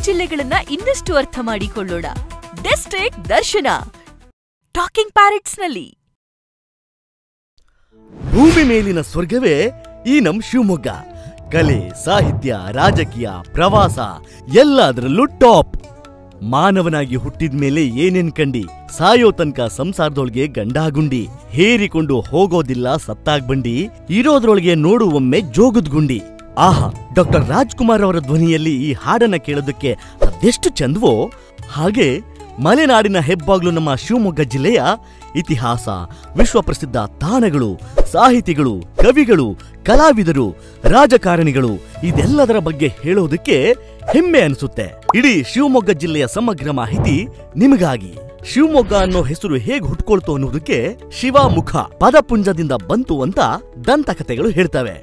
ಜಿಲ್ಲೆಗಳನ್ನ ಇನ್ನಷ್ಟು ಅರ್ಥ ಮಾಡಿಕೊಳ್ಳೋಣ. ಡಿಸ್ಟ್ರಿಕ್ಟ್ ದರ್ಶನ ಟಾಕಿಂಗ್ ಪ್ಯಾರೆಟ್ಸ್ ನಲ್ಲಿ. ಭೂಮಿ ಮೇಲಿನ ಸ್ವರ್ಗವೇ ಈ ನಮ್ ಶಿವಮೊಗ್ಗ. ಕಲೆ, ಸಾಹಿತ್ಯ, ರಾಜಕೀಯ, ಪ್ರವಾಸ ಎಲ್ಲದರಲ್ಲೂ ಟಾಪ್. ಮಾನವನಾಗಿ ಹುಟ್ಟಿದ್ಮೇಲೆ ಏನೇನ್ ಕಂಡಿ, ಸಾಯೋ ತನಕ ಸಂಸಾರದೊಳಗೆ ಗಂಡಾಗುಂಡಿ, ಹೇರಿಕೊಂಡು ಹೋಗೋದಿಲ್ಲ ಸತ್ತಾಗ್ಬಂಡಿ, ಇರೋದ್ರೊಳಗೆ ನೋಡು ಒಮ್ಮೆ ಜೋಗದ್ ಗುಂಡಿ. ಆಹಾ, ಡಾಕ್ಟರ್ ರಾಜ್ಕುಮಾರ್ ಅವರ ಧ್ವನಿಯಲ್ಲಿ ಈ ಹಾಡನ್ನ ಕೇಳೋದಕ್ಕೆ ಅದೆಷ್ಟು ಚಂದವೋ. ಹಾಗೆ ಮಲೆನಾಡಿನ ಹೆಬ್ಬಾಗ್ಲು ನಮ್ಮ ಶಿವಮೊಗ್ಗ ಜಿಲ್ಲೆಯ ಇತಿಹಾಸ, ವಿಶ್ವಪ್ರಸಿದ್ಧ ತಾಣಗಳು, ಸಾಹಿತಿಗಳು, ಕವಿಗಳು, ಕಲಾವಿದರು, ರಾಜಕಾರಣಿಗಳು ಇದೆಲ್ಲದರ ಬಗ್ಗೆ ಹೇಳೋದಕ್ಕೆ ಹೆಮ್ಮೆ ಅನಿಸುತ್ತೆ. ಇಡೀ ಶಿವಮೊಗ್ಗ ಜಿಲ್ಲೆಯ ಸಮಗ್ರ ಮಾಹಿತಿ ನಿಮಗಾಗಿ. ಶಿವಮೊಗ್ಗ ಅನ್ನೋ ಹೆಸರು ಹೇಗೆ ಹುಟ್ಕೊಳ್ತು ಅನ್ನೋದಕ್ಕೆ ಶಿವಮುಖ ಪದಪುಂಜದಿಂದ ಬಂತು ಅಂತ ದಂತಕಥೆಗಳು ಹೇಳ್ತವೆ.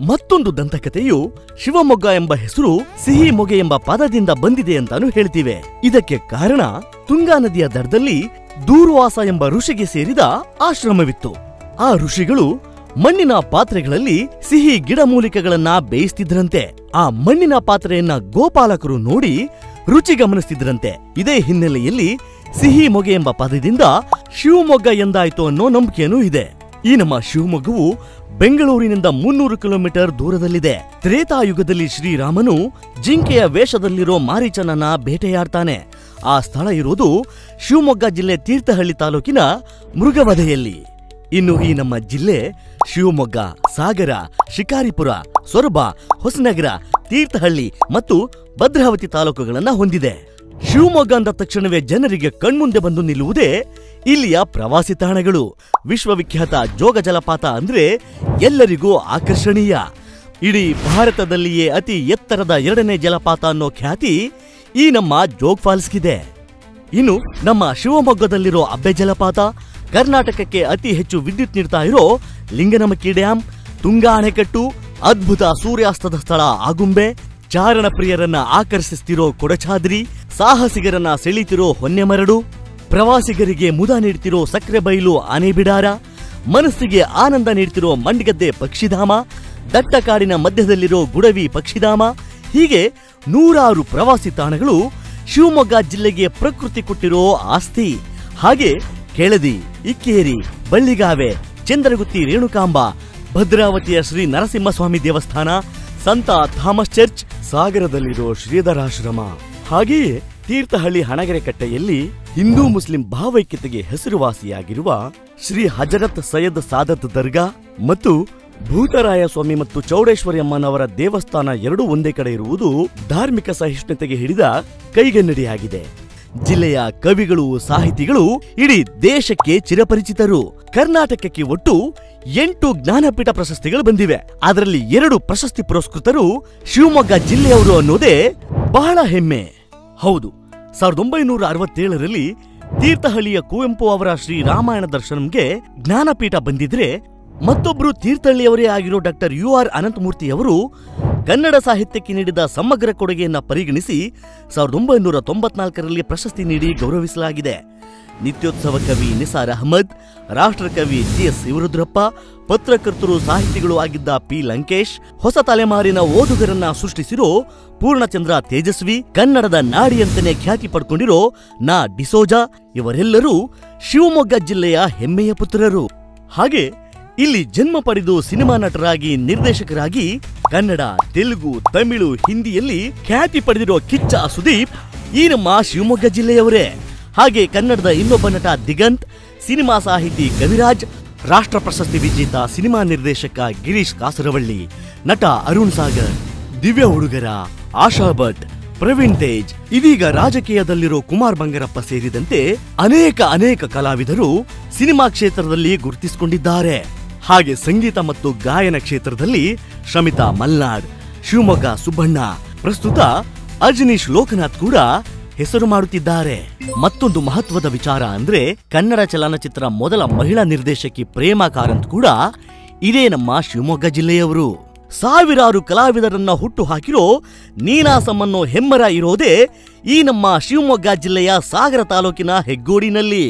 ಮತ್ತೊಂದು ದಂತಕಥೆಯು ಶಿವಮೊಗ್ಗ ಎಂಬ ಹೆಸರು ಸಿಹಿ ಮೊಗೆ ಎಂಬ ಪದದಿಂದ ಬಂದಿದೆ ಅಂತಾನು ಹೇಳ್ತಿವೆ. ಇದಕ್ಕೆ ಕಾರಣ ತುಂಗಾ ನದಿಯ ದಡದಲ್ಲಿ ದೂರ್ವಾಸ ಎಂಬ ಋಷಿಗೆ ಸೇರಿದ ಆಶ್ರಮವಿತ್ತು. ಆ ಋಷಿಗಳು ಮಣ್ಣಿನ ಪಾತ್ರೆಗಳಲ್ಲಿ ಸಿಹಿ ಗಿಡಮೂಲಿಕೆಗಳನ್ನ ಬೇಯಿಸ್ತಿದ್ರಂತೆ. ಆ ಮಣ್ಣಿನ ಪಾತ್ರೆಯನ್ನ ಗೋಪಾಲಕರು ನೋಡಿ ರುಚಿ ಗಮನಿಸ್ತಿದ್ರಂತೆ. ಇದೇ ಹಿನ್ನೆಲೆಯಲ್ಲಿ ಸಿಹಿ ಮೊಗೆ ಎಂಬ ಪದದಿಂದ ಶಿವಮೊಗ್ಗ ಎಂದಾಯ್ತು ಅನ್ನೋ ನಂಬಿಕೆನೂ ಇದೆ. ಈ ನಮ್ಮ ಶಿವಮೊಗ್ಗವು ಬೆಂಗಳೂರಿನಿಂದ 300 ಕಿಲೋಮೀಟರ್ ದೂರದಲ್ಲಿದೆ. ತ್ರೇತಾಯುಗದಲ್ಲಿ ಶ್ರೀರಾಮನು ಜಿಂಕೆಯ ವೇಷದಲ್ಲಿರೋ ಮಾರೀಚನನ್ನ ಬೇಟೆಯಾಡ್ತಾನೆ. ಆ ಸ್ಥಳ ಇರೋದು ಶಿವಮೊಗ್ಗ ಜಿಲ್ಲೆ ತೀರ್ಥಹಳ್ಳಿ ತಾಲೂಕಿನ ಮೃಗವಧೆಯಲ್ಲಿ. ಇನ್ನು ಈ ನಮ್ಮ ಜಿಲ್ಲೆ ಶಿವಮೊಗ್ಗ, ಸಾಗರ, ಶಿಕಾರಿಪುರ, ಸೊರಬ, ಹೊಸನಗರ, ತೀರ್ಥಹಳ್ಳಿ ಮತ್ತು ಭದ್ರಾವತಿ ತಾಲೂಕುಗಳನ್ನ ಹೊಂದಿದೆ. ಶಿವಮೊಗ್ಗ ಅಂದ ತಕ್ಷಣವೇ ಜನರಿಗೆ ಕಣ್ಮುಂದೆ ಬಂದು ನಿಲ್ಲುವುದೇ ಇಲ್ಲಿಯ ಪ್ರವಾಸಿ ತಾಣಗಳು. ವಿಶ್ವವಿಖ್ಯಾತ ಜೋಗ ಜಲಪಾತ ಅಂದ್ರೆ ಎಲ್ಲರಿಗೂ ಆಕರ್ಷಣೀಯ. ಇಡೀ ಭಾರತದಲ್ಲಿಯೇ ಅತಿ ಎತ್ತರದ 2ನೇ ಜಲಪಾತ ಅನ್ನೋ ಖ್ಯಾತಿ ಈ ನಮ್ಮ ಜೋಗ್ ಫಾಲ್ಸ್ಗಿದೆ. ಇನ್ನು ನಮ್ಮ ಶಿವಮೊಗ್ಗದಲ್ಲಿರೋ ಅಬ್ಬೆ ಜಲಪಾತ, ಕರ್ನಾಟಕಕ್ಕೆ ಅತಿ ಹೆಚ್ಚು ವಿದ್ಯುತ್ ನೀಡ್ತಾ ಇರೋ ಲಿಂಗನಮಕ್ಕಿ ಡ್ಯಾಂ, ತುಂಗಾ ಅಣೆಕಟ್ಟು, ಅದ್ಭುತ ಸೂರ್ಯಾಸ್ತದ ಸ್ಥಳ ಆಗುಂಬೆ, ಚಾರಣ ಪ್ರಿಯರನ್ನ ಆಕರ್ಷಿಸ್ತಿರೋ ಕೊಡಚಾದ್ರಿ, ಸಾಹಸಿಗರನ್ನ ಸೆಳೀತಿರೋ ಹೊನ್ನೆಮರಡು, ಪ್ರವಾಸಿಗರಿಗೆ ಮುದ ನೀಡ್ತಿರೋ ಸಕ್ರೆಬೈಲು ಆನೆಬಿಡಾರ, ಮನಸ್ಸಿಗೆ ಆನಂದ ನೀಡ್ತಿರೋ ಮಂಡ್ಗದ್ದೆ ಪಕ್ಷಿಧಾಮ, ದಟ್ಟ ಕಾಡಿನ ಮಧ್ಯದಲ್ಲಿರೋ ಗುಡವಿ ಪಕ್ಷಿಧಾಮ, ಹೀಗೆ 100 ಪ್ರವಾಸಿ ತಾಣಗಳು ಶಿವಮೊಗ್ಗ ಜಿಲ್ಲೆಗೆ ಪ್ರಕೃತಿ ಕೊಟ್ಟಿರೋ ಆಸ್ತಿ. ಹಾಗೆ ಕೆಳದಿ, ಇಕ್ಕೇರಿ, ಬಳ್ಳಿಗಾವೆ, ಚಂದ್ರಗುತ್ತಿ ರೇಣುಕಾಂಬ, ಭದ್ರಾವತಿಯ ಶ್ರೀ ನರಸಿಂಹಸ್ವಾಮಿ ದೇವಸ್ಥಾನ, ಸಂತ ಥಾಮಸ್ ಚರ್ಚ್, ಸಾಗರದಲ್ಲಿರೋ ಶ್ರೀಧರಾಶ್ರಮ, ಹಾಗೆಯೇ ತೀರ್ಥಹಳ್ಳಿ ಹಣಗೆರೆಕಟ್ಟೆಯಲ್ಲಿ ಹಿಂದೂ ಮುಸ್ಲಿಂ ಭಾವೈಕ್ಯತೆಗೆ ಹೆಸರುವಾಸಿಯಾಗಿರುವ ಶ್ರೀ ಹಜರತ್ ಸೈಯದ್ ಸಾದತ್ ದರ್ಗಾ ಮತ್ತು ಭೂತರಾಯ ಸ್ವಾಮಿ ಮತ್ತು ಚೌಡೇಶ್ವರಿ ಅಮ್ಮನವರ ದೇವಸ್ಥಾನ ಎರಡೂ ಒಂದೇ ಕಡೆ ಇರುವುದು ಧಾರ್ಮಿಕ ಸಹಿಷ್ಣುತೆಗೆ ಹಿಡಿದ ಕೈಗನ್ನಡಿಯಾಗಿದೆ. ಜಿಲ್ಲೆಯ ಕವಿಗಳು, ಸಾಹಿತಿಗಳು ಇಡೀ ದೇಶಕ್ಕೆ ಚಿರಪರಿಚಿತರು. ಕರ್ನಾಟಕಕ್ಕೆ ಒಟ್ಟು 8 ಜ್ಞಾನಪೀಠ ಪ್ರಶಸ್ತಿಗಳು ಬಂದಿವೆ. ಅದರಲ್ಲಿ 2 ಪ್ರಶಸ್ತಿ ಪುರಸ್ಕೃತರು ಶಿವಮೊಗ್ಗ ಜಿಲ್ಲೆಯವರು ಅನ್ನೋದೇ ಬಹಳ ಹೆಮ್ಮೆ. ಹೌದು, 1967ರಲ್ಲಿ ತೀರ್ಥಹಳ್ಳಿಯ ಕುವೆಂಪು ಅವರ ಶ್ರೀ ರಾಮಾಯಣ ದರ್ಶನಂಗೆ ಜ್ಞಾನಪೀಠ ಬಂದಿದ್ರೆ, ಮತ್ತೊಬ್ರು ತೀರ್ಥಹಳ್ಳಿಯವರೇ ಆಗಿರೋ ಡಾಕ್ಟರ್ UR ಅನಂತಮೂರ್ತಿಯವರು ಕನ್ನಡ ಸಾಹಿತ್ಯಕ್ಕೆ ನೀಡಿದ ಸಮಗ್ರ ಕೊಡುಗೆಯನ್ನ ಪರಿಗಣಿಸಿ 1994ರಲ್ಲಿ ಪ್ರಶಸ್ತಿ ನೀಡಿ ಗೌರವಿಸಲಾಗಿದೆ. ನಿತ್ಯೋತ್ಸವ ಕವಿ ನಿಸಾರ್ ಅಹಮದ್, ರಾಷ್ಟ್ರಕವಿ TS ಶಿವರುದ್ರಪ್ಪ, ಪತ್ರಕರ್ತರು, ಸಾಹಿತಿಗಳು ಆಗಿದ್ದ P ಲಂಕೇಶ್, ಹೊಸ ತಲೆಮಾರಿನ ಓದುಗರನ್ನ ಸೃಷ್ಟಿಸಿರೋ ಪೂರ್ಣಚಂದ್ರ ತೇಜಸ್ವಿ, ಕನ್ನಡದ ನಾಡಿಯಂತನೇ ಖ್ಯಾತಿ ಪಡ್ಕೊಂಡಿರೋ ನಾ ಡಿಸೋಜಾ ಇವರೆಲ್ಲರೂ ಶಿವಮೊಗ್ಗ ಜಿಲ್ಲೆಯ ಹೆಮ್ಮೆಯ ಪುತ್ರರು. ಹಾಗೆ ಇಲ್ಲಿ ಜನ್ಮ ಪಡೆದು ಸಿನಿಮಾ ನಟರಾಗಿ, ನಿರ್ದೇಶಕರಾಗಿ ಕನ್ನಡ, ತೆಲುಗು, ತಮಿಳು, ಹಿಂದಿಯಲ್ಲಿ ಖ್ಯಾತಿ ಪಡೆದಿರೋ ಕಿಚ್ಚ ಸುದೀಪ್ ಈ ನಮ್ಮ ಶಿವಮೊಗ್ಗ ಜಿಲ್ಲೆಯವರೇ. ಹಾಗೆ ಕನ್ನಡದ ಇನ್ನೊಬ್ಬ ನಟ ದಿಗಂತ್, ಸಿನಿಮಾ ಸಾಹಿತಿ ಕವಿರಾಜ್, ರಾಷ್ಟ್ರ ಪ್ರಶಸ್ತಿ ವಿಜೇತ ಸಿನಿಮಾ ನಿರ್ದೇಶಕ ಗಿರೀಶ್ ಕಾಸರವಳ್ಳಿ, ನಟ ಅರುಣ್ ಸಾಗರ್, ದಿವ್ಯ ಹುಡುಗರ, ಆಶಾ ಭಟ್, ಪ್ರವೀಣ್ ತೇಜ್, ಇದೀಗ ರಾಜಕೀಯದಲ್ಲಿರೋ ಕುಮಾರ್ ಬಂಗಾರಪ್ಪ ಸೇರಿದಂತೆ ಅನೇಕ ಕಲಾವಿದರು ಸಿನಿಮಾ ಕ್ಷೇತ್ರದಲ್ಲಿ ಗುರುತಿಸಿಕೊಂಡಿದ್ದಾರೆ. ಹಾಗೆ ಸಂಗೀತ ಮತ್ತು ಗಾಯನ ಕ್ಷೇತ್ರದಲ್ಲಿ ಶಮಿತಾ ಮಲ್ನಾಡ್, ಶಿವಮೊಗ್ಗ ಸುಬ್ಬಣ್ಣ, ಪ್ರಸ್ತುತ ಅಜನೀಶ್ ಲೋಕನಾಥ್ ಕೂಡ ಹೆಸರು ಮಾಡುತ್ತಿದ್ದಾರೆ. ಮತ್ತೊಂದು ಮಹತ್ವದ ವಿಚಾರ ಅಂದ್ರೆ ಕನ್ನಡ ಚಲನಚಿತ್ರ ಮೊದಲ ಮಹಿಳಾ ನಿರ್ದೇಶಕಿ ಪ್ರೇಮಾ ಕಾರಂತ್ ಕೂಡ ಇದೇ ನಮ್ಮ ಶಿವಮೊಗ್ಗ ಜಿಲ್ಲೆಯವರು. ಸಾವಿರಾರು ಕಲಾವಿದರನ್ನ ಹುಟ್ಟು ಹಾಕಿರೋ ನೀನಾಸಂ ಅನ್ನೋ ಹೆಮ್ಮರ ಇರೋದೇ ಈ ನಮ್ಮ ಶಿವಮೊಗ್ಗ ಜಿಲ್ಲೆಯ ಸಾಗರ ತಾಲೂಕಿನ ಹೆಗ್ಗೋಡಿನಲ್ಲಿ.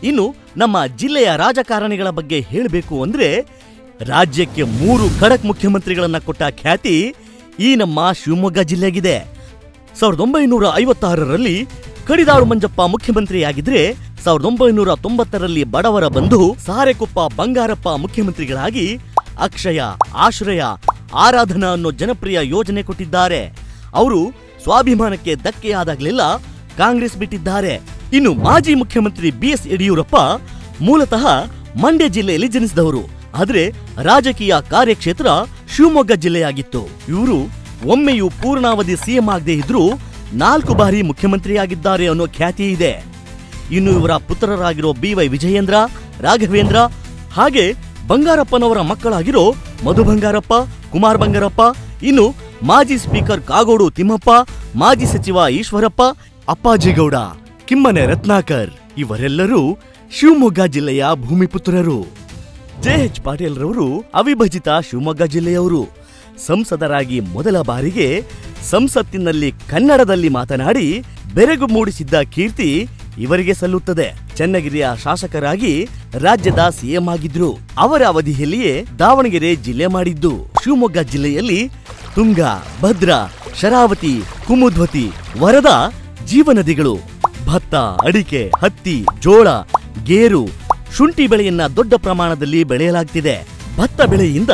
ಇನ್ನು ನಮ್ಮ ಜಿಲ್ಲೆಯ ರಾಜಕಾರಣಿಗಳ ಬಗ್ಗೆ ಹೇಳಬೇಕು ಅಂದ್ರೆ ರಾಜ್ಯಕ್ಕೆ 3 ಖಡಕ್ ಮುಖ್ಯಮಂತ್ರಿಗಳನ್ನ ಕೊಟ್ಟ ಖ್ಯಾತಿ ಈ ನಮ್ಮ ಶಿವಮೊಗ್ಗ ಜಿಲ್ಲೆಗಿದೆ. 1956ರಲ್ಲಿ ಕಡಿದಾಳು ಮಂಜಪ್ಪ ಮುಖ್ಯಮಂತ್ರಿಯಾಗಿದ್ರೆ 1990ರಲ್ಲಿ ಬಡವರ ಬಂಧು ಸಾರೆಕೊಪ್ಪ ಬಂಗಾರಪ್ಪ ಮುಖ್ಯಮಂತ್ರಿಗಳಾಗಿ ಅಕ್ಷಯ, ಆಶ್ರಯ, ಆರಾಧನಾ ಅನ್ನೋ ಜನಪ್ರಿಯ ಯೋಜನೆ ಕೊಟ್ಟಿದ್ದಾರೆ. ಅವರು ಸ್ವಾಭಿಮಾನಕ್ಕೆ ಧಕ್ಕೆಯಾದಾಗಲೆಲ್ಲ ಕಾಂಗ್ರೆಸ್ ಬಿಟ್ಟಿದ್ದಾರೆ. ಇನ್ನು ಮಾಜಿ ಮುಖ್ಯಮಂತ್ರಿ BS ಯಡಿಯೂರಪ್ಪ ಮೂಲತಃ ಮಂಡ್ಯ ಜಿಲ್ಲೆಯಲ್ಲಿ ಜನಿಸಿದವರು. ಆದ್ರೆ ರಾಜಕೀಯ ಕಾರ್ಯಕ್ಷೇತ್ರ ಶಿವಮೊಗ್ಗ ಜಿಲ್ಲೆಯಾಗಿತ್ತು. ಇವರು ಒಮ್ಮೆಯೂ ಪೂರ್ಣಾವಧಿ ಸಿಎಂ ಆಗದೆ ಇದ್ರೂ 4 ಬಾರಿ ಮುಖ್ಯಮಂತ್ರಿಯಾಗಿದ್ದಾರೆ ಅನ್ನೋ ಖ್ಯಾತಿ ಇದೆ. ಇನ್ನು ಇವರ ಪುತ್ರರಾಗಿರೋ BY ವಿಜಯೇಂದ್ರ, ರಾಘವೇಂದ್ರ, ಹಾಗೆ ಬಂಗಾರಪ್ಪನವರ ಮಕ್ಕಳಾಗಿರೋ ಮಧು ಬಂಗಾರಪ್ಪ, ಕುಮಾರ್ ಬಂಗಾರಪ್ಪ, ಇನ್ನು ಮಾಜಿ ಸ್ಪೀಕರ್ ಕಾಗೋಡು ತಿಮ್ಮಪ್ಪ, ಮಾಜಿ ಸಚಿವ ಈಶ್ವರಪ್ಪ, ಅಪ್ಪಾಜಿಗೌಡ, ಕಿಮ್ಮನೆ ರತ್ನಾಕರ್ ಇವರೆಲ್ಲರೂ ಶಿವಮೊಗ್ಗ ಜಿಲ್ಲೆಯ ಭೂಮಿಪುತ್ರರು. JH ಪಾಟೀಲ್ ರವರು ಅವಿಭಜಿತ ಶಿವಮೊಗ್ಗ ಜಿಲ್ಲೆಯವರು. ಸಂಸದರಾಗಿ ಮೊದಲ ಬಾರಿಗೆ ಸಂಸತ್ತಿನಲ್ಲಿ ಕನ್ನಡದಲ್ಲಿ ಮಾತನಾಡಿ ಬೆರಗು ಮೂಡಿಸಿದ್ದ ಕೀರ್ತಿ ಇವರಿಗೆ ಸಲ್ಲುತ್ತದೆ. ಚನ್ನಗಿರಿಯ ಶಾಸಕರಾಗಿ ರಾಜ್ಯದ ಸಿಎಂ ಆಗಿದ್ರು. ಅವರ ಅವಧಿಯಲ್ಲಿಯೇ ದಾವಣಗೆರೆ ಜಿಲ್ಲೆ ಮಾಡಿದ್ದು. ಶಿವಮೊಗ್ಗ ಜಿಲ್ಲೆಯಲ್ಲಿ ತುಂಗಾ, ಭದ್ರಾ, ಶರಾವತಿ, ಕುಮುದ್ವತಿ, ವರದಾ ಜೀವನದಿಗಳು. ಭತ್ತ, ಅಡಿಕೆ, ಹತ್ತಿ, ಜೋಳ, ಗೇರು, ಶುಂಠಿ ಬೆಳೆಯನ್ನ ದೊಡ್ಡ ಪ್ರಮಾಣದಲ್ಲಿ ಬೆಳೆಯಲಾಗ್ತಿದೆ. ಭತ್ತ ಬೆಳೆಯಿಂದ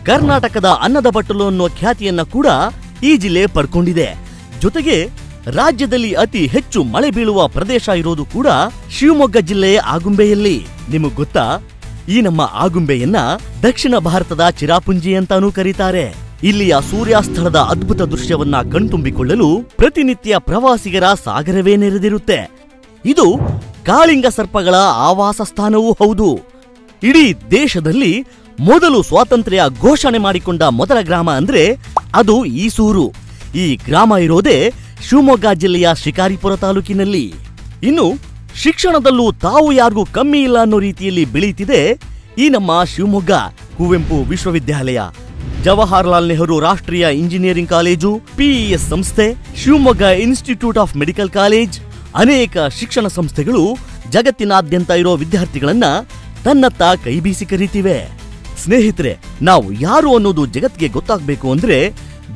ಕರ್ನಾಟಕದ ಅನ್ನದ ಬಟ್ಟಲು ಅನ್ನೋ ಖ್ಯಾತಿಯನ್ನ ಕೂಡ ಈ ಜಿಲ್ಲೆ ಪಡ್ಕೊಂಡಿದೆ. ಜೊತೆಗೆ ರಾಜ್ಯದಲ್ಲಿ ಅತಿ ಹೆಚ್ಚು ಮಳೆ ಬೀಳುವ ಪ್ರದೇಶ ಇರೋದು ಕೂಡ ಶಿವಮೊಗ್ಗ ಜಿಲ್ಲೆಯ ಆಗುಂಬೆಯಲ್ಲಿ. ನಿಮಗ್ ಗೊತ್ತಾ, ಈ ನಮ್ಮ ಆಗುಂಬೆಯನ್ನ ದಕ್ಷಿಣ ಭಾರತದ ಚಿರಾಪುಂಜಿ ಅಂತಾನೂ ಕರೀತಾರೆ. ಇಲ್ಲಿಯ ಸೂರ್ಯಾಸ್ತಳದ ಅದ್ಭುತ ದೃಶ್ಯವನ್ನ ಕಣ್ತುಂಬಿಕೊಳ್ಳಲು ಪ್ರತಿನಿತ್ಯ ಪ್ರವಾಸಿಗರ ಸಾಗರವೇ ನೆರೆದಿರುತ್ತೆ. ಇದು ಕಾಳಿಂಗ ಸರ್ಪಗಳ ಆವಾಸ ಸ್ಥಾನವೂ ಹೌದು. ಇಡೀ ದೇಶದಲ್ಲಿ ಮೊದಲು ಸ್ವಾತಂತ್ರ್ಯ ಘೋಷಣೆ ಮಾಡಿಕೊಂಡ ಮೊದಲ ಗ್ರಾಮ ಅಂದ್ರೆ ಅದು ಈಸೂರು. ಈ ಗ್ರಾಮ ಇರೋದೇ ಶಿವಮೊಗ್ಗ ಜಿಲ್ಲೆಯ ಶಿಕಾರಿಪುರ ತಾಲೂಕಿನಲ್ಲಿ. ಇನ್ನು ಶಿಕ್ಷಣದಲ್ಲೂ ತಾವು ಯಾರಿಗೂ ಕಮ್ಮಿ ಇಲ್ಲ ಅನ್ನೋ ರೀತಿಯಲ್ಲಿ ಬೆಳೀತಿದೆ ಈ ನಮ್ಮ ಶಿವಮೊಗ್ಗ. ಕುವೆಂಪು ವಿಶ್ವವಿದ್ಯಾಲಯ, ಜವಾಹರಲಾಲ್ ನೆಹರು ರಾಷ್ಟ್ರೀಯ ಇಂಜಿನಿಯರಿಂಗ್ ಕಾಲೇಜು, PES ಸಂಸ್ಥೆ, Shivamogga institute of medical college, ಅನೇಕ ಶಿಕ್ಷಣ ಸಂಸ್ಥೆಗಳು ಜಗತ್ತಿನಾದ್ಯಂತ ಇರೋ ವಿದ್ಯಾರ್ಥಿಗಳನ್ನ ತನ್ನತ್ತ ಕೈಬೀಸಿ ಕರೀತಿವೆ. ಸ್ನೇಹಿತರೆ, ನಾವು ಯಾರು ಅನ್ನೋದು ಜಗತ್ತಿಗೆ ಗೊತ್ತಾಗಬೇಕು ಅಂದ್ರೆ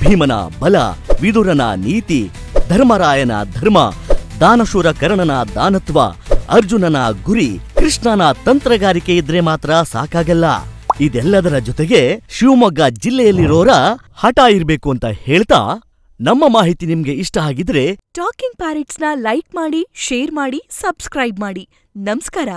ಭೀಮನ ಬಲ, ವಿದುರನ ನೀತಿ, ಧರ್ಮರಾಯನ ಧರ್ಮ, ದಾನಶೂರ ಕರ್ಣನ ದಾನತ್ವ, ಅರ್ಜುನನ ಗುರಿ, ಕೃಷ್ಣನ ತಂತ್ರಗಾರಿಕೆ ಇದ್ರೆ ಮಾತ್ರ ಸಾಕಾಗಲ್ಲ. ಇದೆಲ್ಲದರ ಜೊತೆಗೆ ಶಿವಮೊಗ್ಗ ಜಿಲ್ಲೆಯಲ್ಲಿರೋರ ಹಠ ಇರ್ಬೇಕು ಅಂತ ಹೇಳ್ತಾ, ನಮ್ಮ ಮಾಹಿತಿ ನಿಮ್ಗೆ ಇಷ್ಟ ಆಗಿದ್ರೆ ಟಾಕಿಂಗ್ ಪ್ಯಾರೆಟ್ಸ್ನ ಲೈಕ್ ಮಾಡಿ, ಶೇರ್ ಮಾಡಿ, ಸಬ್ಸ್ಕ್ರೈಬ್ ಮಾಡಿ. ನಮಸ್ಕಾರ.